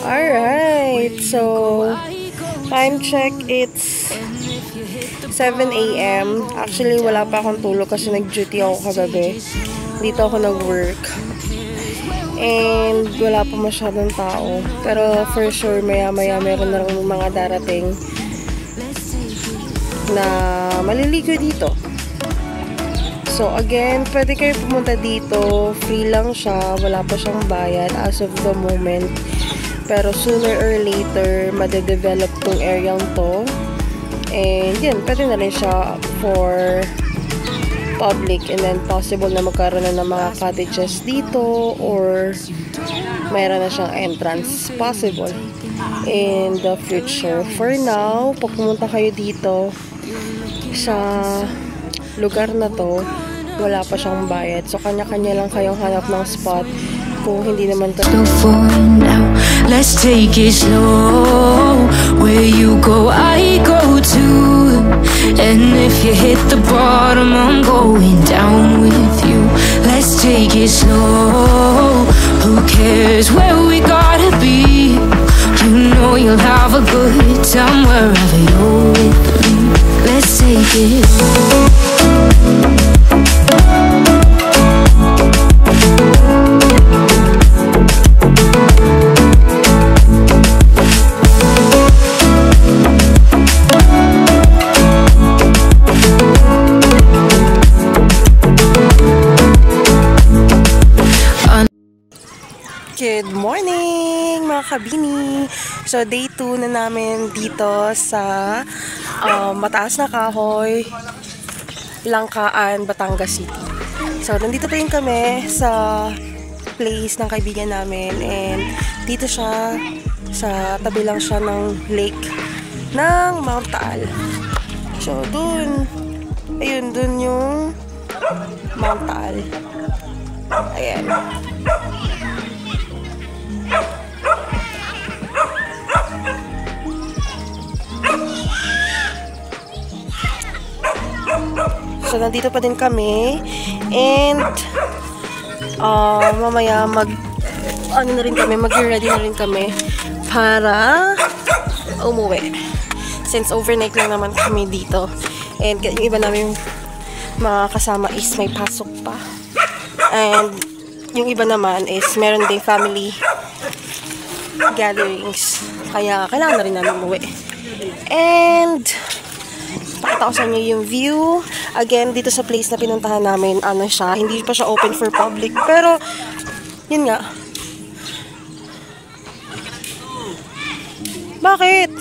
Alright, so time check, it's 7 a.m. Actually, wala pa akong tulog kasi nag-duty ako kagabi. Dito ako nag-work. And wala pa masyadong tao. Pero for sure, maya-maya meron na rin mga darating na maliligo dito. So again, pwede kayo pumunta dito. Free lang siya. Wala pa siyang bayad as of the moment. Pero sooner or later, madedevelop tong area to. And yun, pwede na rin siya for public. And then possible na magkaroon na ng mga cottages dito. Or mayroon na siyang entrance. Possible in the future. For now, pag pumunta kayo dito sa lugar na to, wala pa siyang bayad. So, kanya-kanya lang kayong hanap ng spot kung hindi naman ka. Let's take it slow. Where you go, I go too. And if you hit the bottom, I'm going down with you. Let's take it slow. Who cares where we gotta be? You know you'll have a good time wherever you're with me. Let's take it slow. Good morning mga kabini! So day 2 na namin dito sa Mataas na Kahoy, Langkaan, Batangas City. So nandito pa rin kami sa place ng kaibigan namin, and dito siya, sa tabi lang siya ng lake ng Mount Taal. So dun, ayun, dun yung Mount Taal. Ayan. So, nandito pa din kami. And, mamaya mag-ready na rin kami para umuwi. Since overnight lang naman kami dito. And, yung iba namin mga kasama is may pasok pa. And, yung iba naman is meron ding family gatherings. Kaya, kailangan na rin namin umuwi. And, pakita ko sa inyo yung view. Again, dito sa place na pinuntahan namin, ano siya, hindi pa siya open for public. Pero, yun nga. Bakit?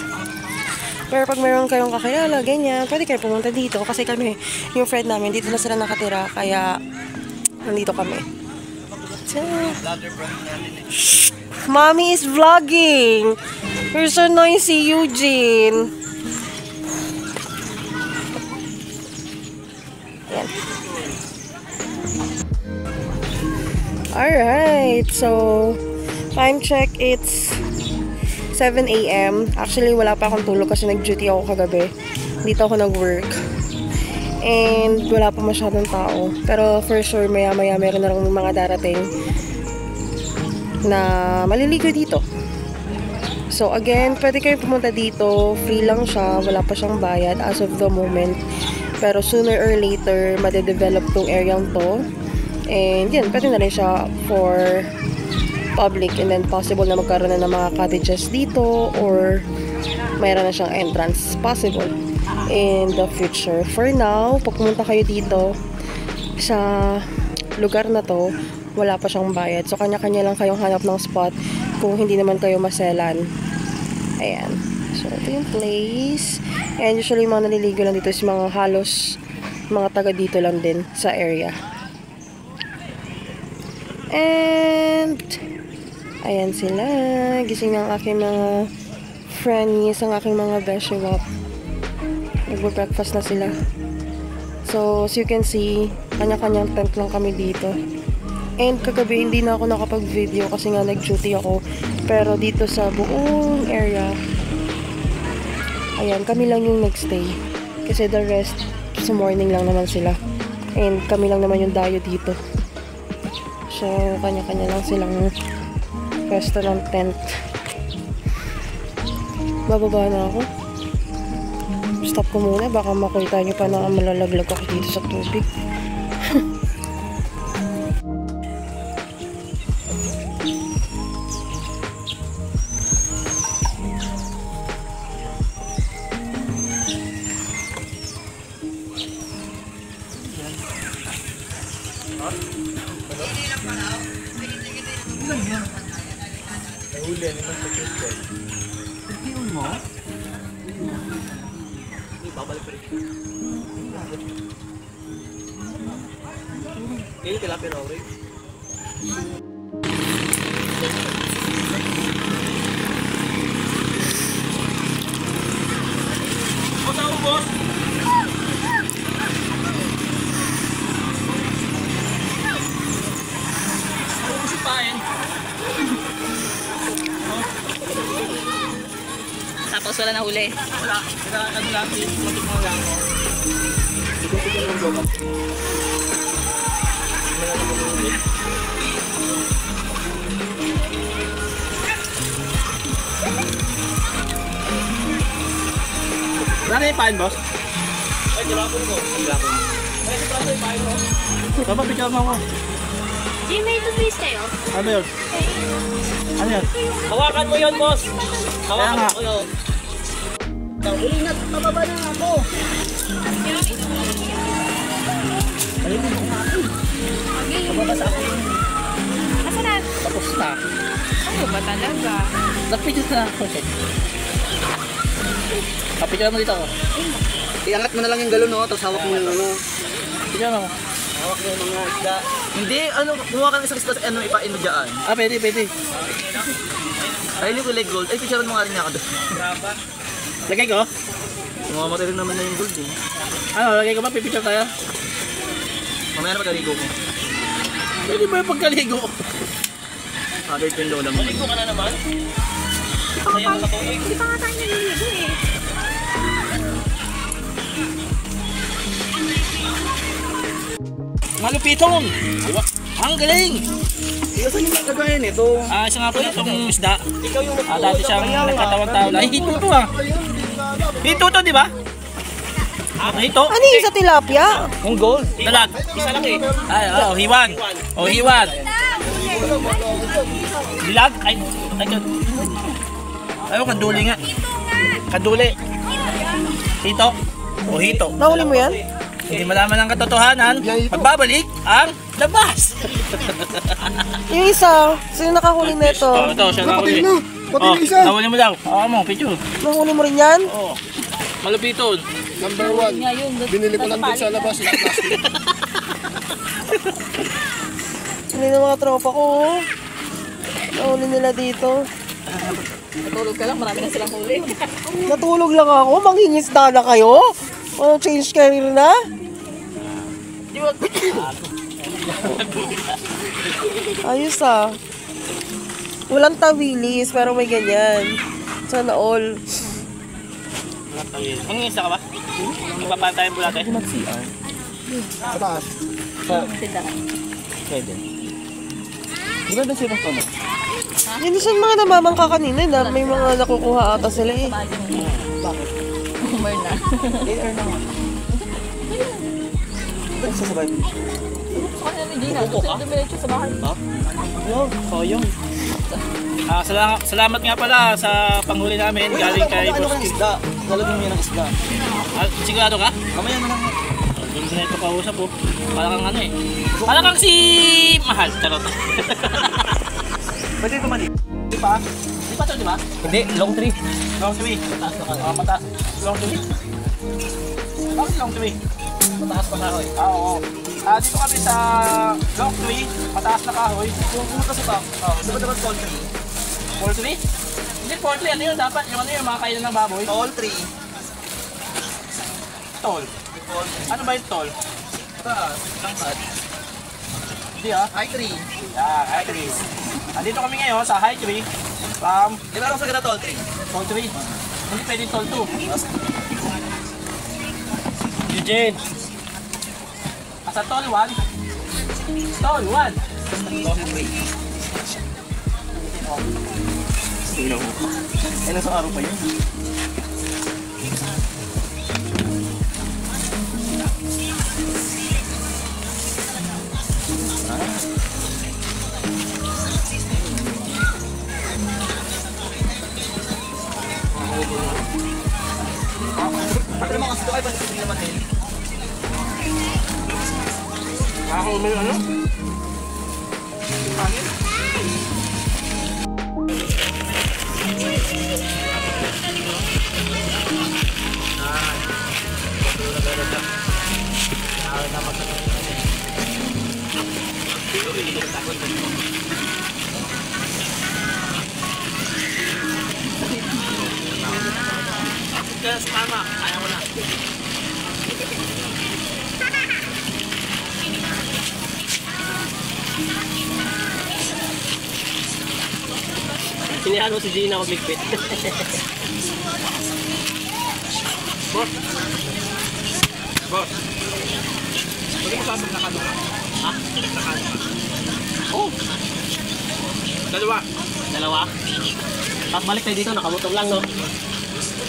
Pero pag meron kayong kakilala, ganyan, pwede kayo pumunta dito. Kasi kami, yung friend namin, dito na sila nakatira. Kaya, nandito kami. So, Mommy is vlogging! You're so noisy, Eugene! Alright, so time check, it's 7 a.m. Actually, wala pa akong tulog kasi nag-duty ako kagabi. Dito ako nag-work. And wala pa masyadong tao. Pero for sure, maya-maya meron na rin mga darating na maliligo dito. So again, pwede kayo pumunta dito. Free lang siya. Wala pa siyang bayad as of the moment. Pero sooner or later, madedevelop tong area to. And yun, pwede na rin siya for public. And then possible na magkaroon na ng mga cottages dito. Or mayroon na siyang entrance. Possible in the future. For now, pag pumunta kayo dito sa lugar na to, wala pa siyang bayad. So kanya-kanya lang kayong hanap ng spot kung hindi naman kayo maselan. Ayan. So ito yung place. And usually mga naliligo lang dito is mga halos mga taga dito lang din sa area. And ayan sila. Gising ng aking mga friends, ang aking mga beshewap. Nagbo-breakfast na sila. So as you can see, kanya-kanyang tent lang kami dito. And kagabi hindi na ako nakapag-video kasi nga nag-duty ako. Pero dito sa buong area, ayan, kami lang yung nagstay. Kasi the rest, sa morning lang naman sila. And kami lang naman yung dayo dito. So, kanya-kanya lang silang pwesto ng tent. Bababa na ako. Stop ko muna, baka makita nyo pa na malalaglag ako dito sa tubig. Ini tilapia ori. Bos tahu bos. Aku sipain. Tapos wala na huli. Wala. Kita ano lang, tutup mo lang. Tutup mo lang. Wala na yung pain, boss? Ay, dilapon ko. Dilapon. Ay, si Praso yung pain mo. Dapat picture mo ako. Jim, may tubis kayo? Ano yun? Ano yun? Hawakan mo yun, boss. Hawakan mo yun. Uli na, mababa na ako. Mababa sa ako. Asa na? Tapos na. Ano ba talaga? Napicture na ako. Kapicture mo dito ako. Iangat mo na lang yung galon, no? Tapos hawak mo yung ano. Picture mo. Hawak mo yung mga isda. Hindi, ano, kumuha ka ng isang isda sa ano, ipain mo dyan. Ah, pwede, pwede. Ay, hindi ko leg gold. Ay, picture mo nga rin niya ako doon. Lagay ko? Kumamatay rin naman na yung gold, eh. Ano, lagay ko ba? Pipicture tayo? Mamaya na pagkaligo ko. Pwede ba yung pagkaligo? Sabi ko yung lola mo. Maligo ka na naman? Hindi pa nga tayo naliligo eh. Malupitong! Ang galing! Saan yung gagawin ito? Isa nga po itong isda. Dati siyang nagkatawang tao lang. Ay, hito to ah! Hito to, di ba? Hito? Ano yung sa tilapia? Yung gold. Dalag. Isa lang eh. Ay, hiwan. Hiwan. Dilag? Ay, ayaw, kaduli nga. Kaduli. Hito. Hito. Nahuli mo yan? Hindi malaman ang katotohanan, magbabalik ang labas. Yung isa, sino nakahuli nito? Ito, siya nakahuli. Nahuli mo daw. Mo, picture. Nahuli mo rin yan? Oo. Malupiton. Number 1. Binili ko lang din sa labas. Hindi na mga tropa ko. Nahuli nila dito. Natulog ka lang, marami na silang huli. Natulog lang ako, manghingisda na kayo? Ano, change career na? Ayos ah. Walang tawilis, pero may ganyan. Sana all. Mangingisa ka ba? Magpapantayan po natin? Sa taas. Pwede. Di ba doon sila pa mo? Hindi siya mga namamangka kanina na may mga nakukuha ata sila eh. Umar na. Later na nga. Ba't sasabay? Sa kanila ni Gina, gusto yung dumiretso sa bahay. Ha? Wow, sayang. Salamat nga pala sa panghuli namin galing kay Boss Kim. Lalagyan mo yan ng isda. Sigurado ka? Kamaya na lang. Doon na ito kausap po. Parang kang ano eh. Parang kang si Mahal. Charot. Pwede ito mali. Di pa? Di pa ito, di ba? Hindi, long tree. Long tree. Mataas na ka. Mataas. Long tree. Bakit long tree? Mataas pa kahoy. Oo. Dito kami sa long tree. Mataas na kahoy. Kung pumunta sa top. Di ba dapat tall tree? Tall tree? Hindi, tall tree. Ano yun? Dapat yung ano yung mga kainan ng baboy? Tall tree. Tall. Ano ba yung tall? Langkat. Hindi ah. High tree. Yeah, high tree. Andito kami ngayon sa high tree. Di ba sa ganda tall tree? Tall tree. Hindi pwedeng tall 2. Eugene. Asa tall 1? Tall 1. Ilang sa araw pa yun? Ano naman kasi ito ay pansin naman din? Ako may ano? Pangin? Kaya sa tama, kaya mo na. Sinihan mo si Gina magligpit. Boss! Boss! Pwede mo sasag na kano? Ha? Na kano? Oh! Dalawa! Dalawa? Tapos balik tayo dito, nakamotor lang, no?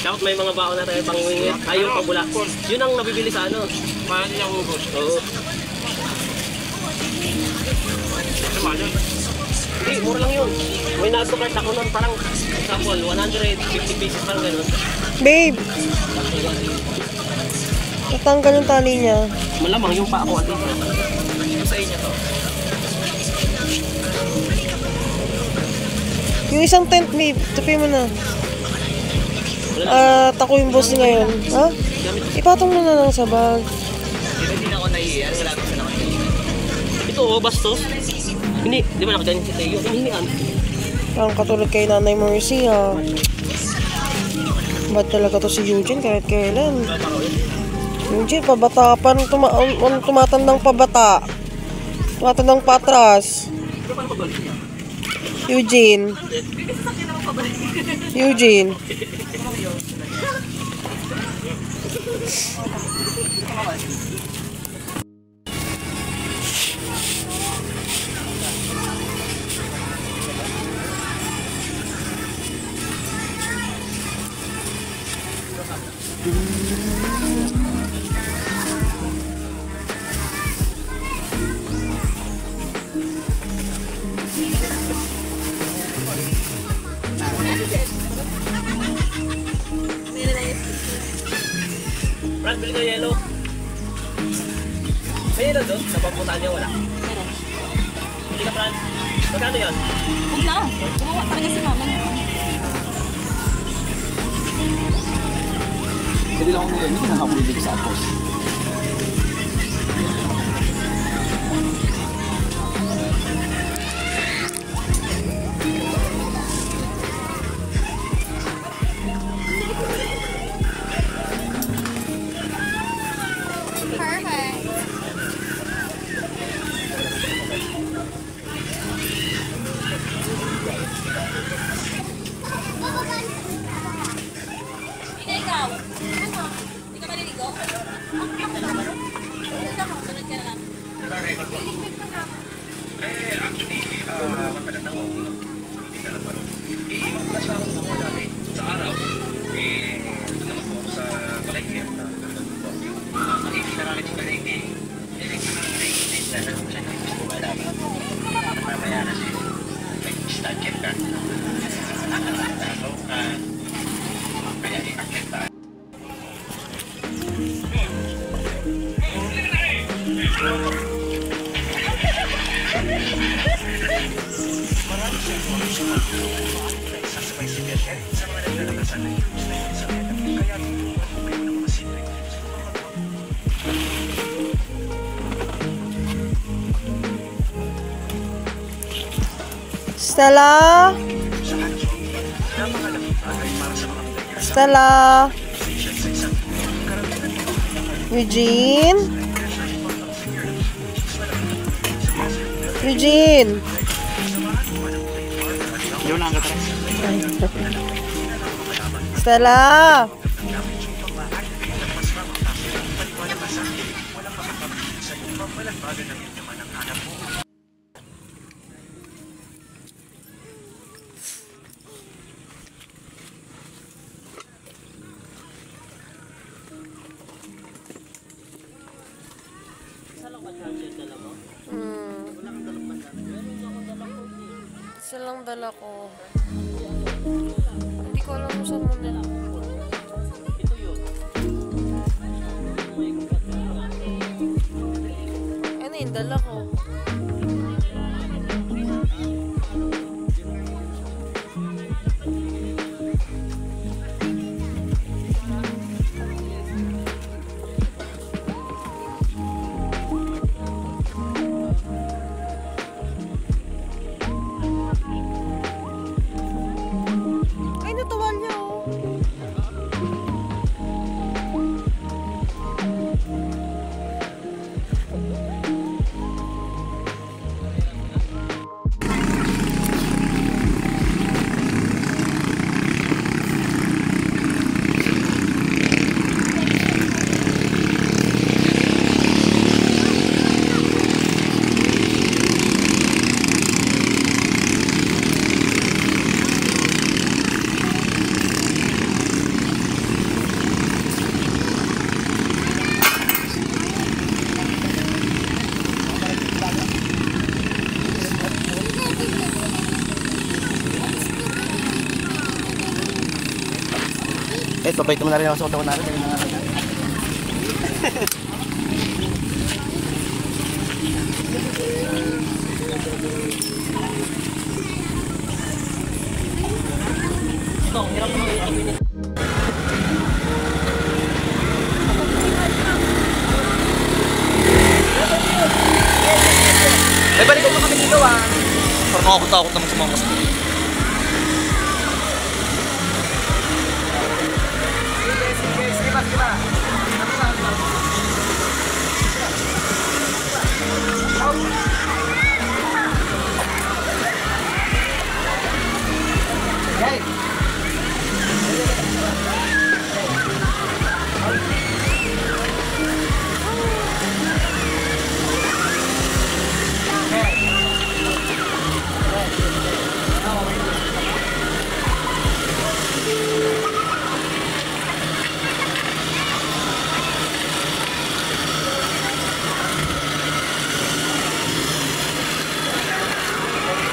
Dapat may mga baon na tayo pang wingit. Ay, yung pabula. Yun ang nabibili sa ano. Mahal niya ubos. Oo. Ano mahal yun? Hindi, mura lang yun. May nag-card ako nun parang example, 150 pesos parang gano'n. Babe! Natanggal yung tali niya. Malamang yung pa ako at ito. Ito sa inyo to. Yung isang tent, babe. Tupi mo na. Ako yung boss ngayon. Ha? Ipatong mo na lang sa bag. Hindi na ako naiiyan. Wala ko na ako naiiyan. Ito oh, bastos. Hindi, di ba nakaganin si Teo? Hinihian. Parang katulad kay Nanay Mercy, ha? Ba't talaga to si Eugene kahit kailan? Eugene, pabata pa. Tumatandang pabata. Tumatandang patras. Eugene. Eugene. Brad, bili ka yellow. May yellow doon? Sa pamputan niya wala? Meron. Hindi ka, Brad. Magkano yun? Huwag na. Gumawa talaga si mama. Pwede lang ako ngayon. Hindi nakakabuli dito sa Apos. Stella? Stella? Eugene? Eugene? Stella? lang dala ko. Hindi ko alam kung saan mo nila. Ano yung dala ko? Ay, natuwal niya oh. Babait mo na rin ako sa katawan natin. Ay, balik ko kami dito ah. Parang nakakatakot naman sa mga mas.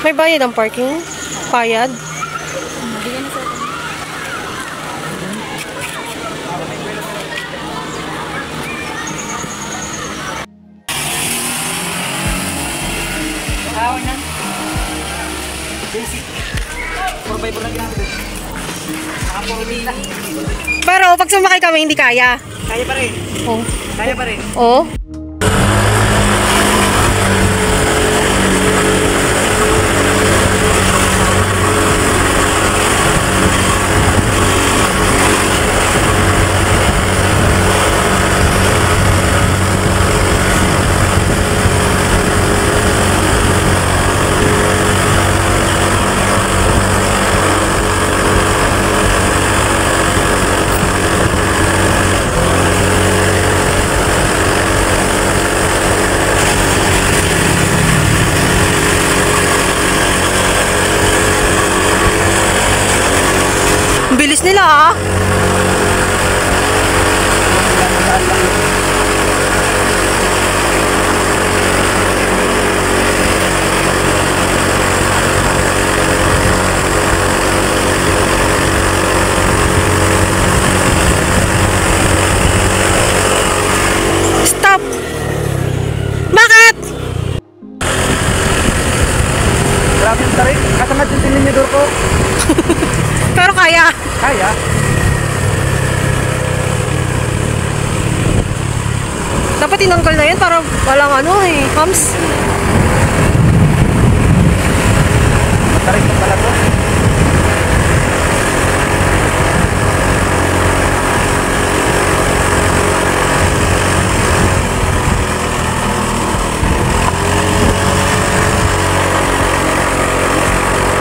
May bayad ang parking? Bayad? Pero pag sumakay kami hindi kaya. Kaya pa rin. Oh. Kaya pa rin. Oh. Bilis nila ah. Stop. Bakit? Grabe yung tarik. Kasamad yung tinimidor ko. Pero kaya. Kaya? Dapat tinanggal na yan para walang ano eh, hams. Tarik mo pala ko.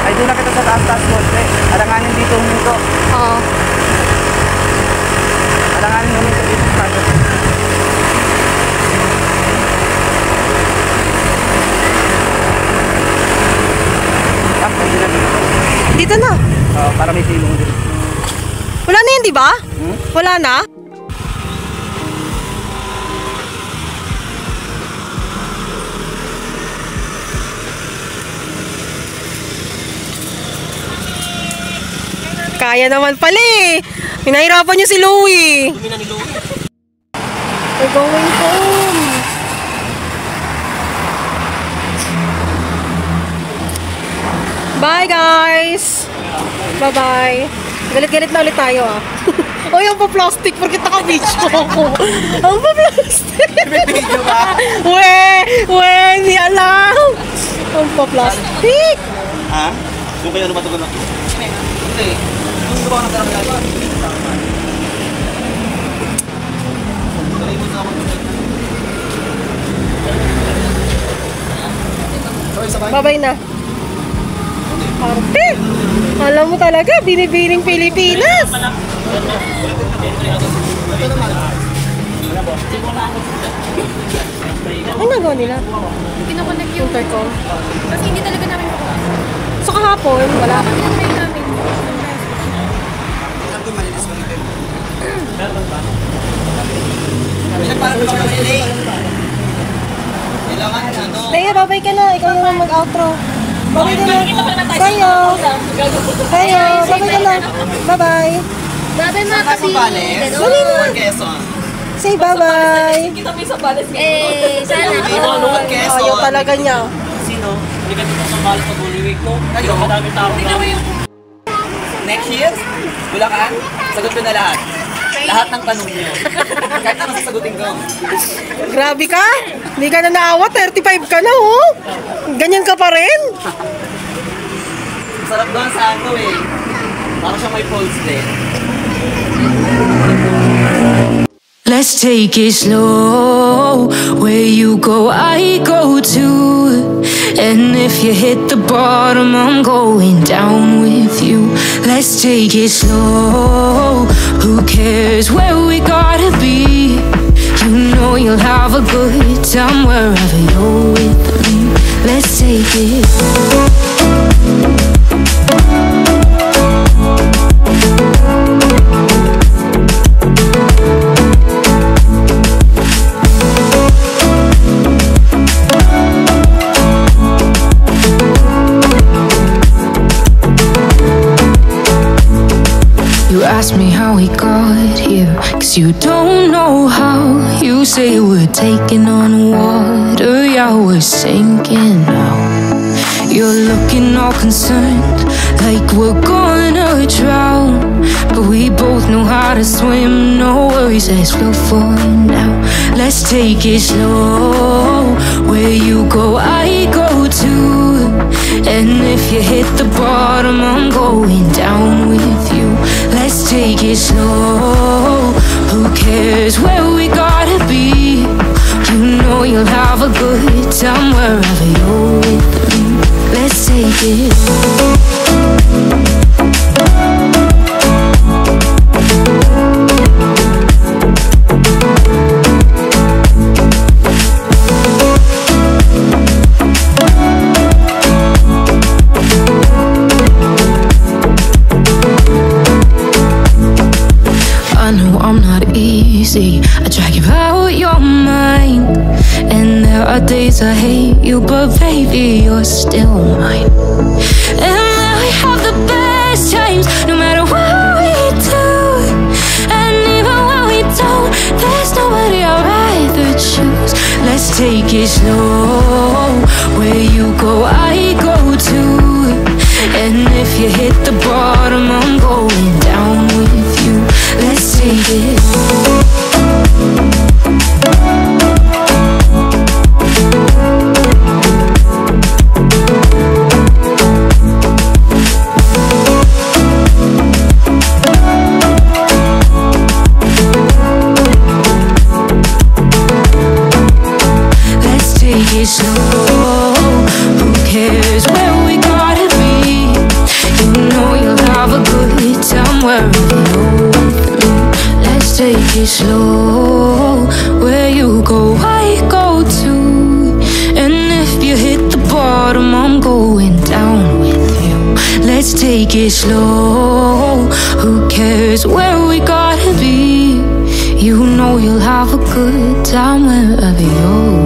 Ay, doon na kita sa taas-taas ko. Alanganin dito huminto. Oo. Alanganin huminto dito sa taas. Dito na. Para may silong din. Wala na yan, di ba? Wala na? Kaya naman pala eh. Pinahirapan niyo si Louie. We're going home. Bye guys! Bye-bye. Galit-galit na ulit tayo ah. O yung pa-plastic porque naka-video ako. Ang pa-plastic. May video ba? Hindi alam. Ang pa-plastic. Ha? Doon kayo lumatugon ako. Hindi. Doon ba ako nagkaroon? Bye-bye na. Arte! Alam mo talaga, binibining Pilipinas! Ano nagawa nila? Kinokonek yung Intercom. kasi hindi talaga namin makakasama. So kahapon, wala. Pinatry namin. Parang naman ang delay. Kailangan ano? Leia, babay ka na. Ikaw yung mag-outro. Babay ka na. Kayo. Babay ka na. Bye-bye. Babay mga Kasang Bales? Dali na. Or Quezon? Say bye-bye. sana. Or Quezon? Ayaw talaga niya. Sino? Kayo? Next year? Bulacan? Sagot ko na lahat. Lahat ng tanong niyo. Kahit ano sasagutin ko. Grabe ka. Hindi ka na naawa. 35 ka na, oh. Ganyan ka pa rin. Sarap doon sa ano eh. Parang siya may pulse din. Let's take it slow. Where you go, I go too. And if you hit the bottom, I'm going down with you. Let's take it slow. Who cares where we gotta be? You know you'll have a good time wherever you're with me. Let's take it. You ask me how we got here, 'cause you don't know how. You say we're taking on water, yeah, we're sinking now. You're looking all concerned, like we're gonna drown. But we both know how to swim, no worries, let's go for now. Let's take it slow. Where you go, I go too. And if you hit the bottom, I'm going down with you. Let's take it slow. Who cares where we gotta be? You know you'll have a good time wherever you're with me. Let's take it. I know I'm not easy. I drag you out your mind. And there are days I hate you, but baby, you're still mine. And now we have the best times, no matter what we do. And even when we don't, there's nobody I'd rather choose. Let's take it slow. Where you go, I go too. And if you hit the bottom, I'm going down with you. Let's take it. Let's take it slow. Who cares where we gotta be? You know you'll have a good time wherever you're with me. Let's take it slow. Where you go, I go too. And if you hit the bottom, I'm going down with you. Let's take it slow. Who cares where we gotta be? You know you'll have a good time wherever you're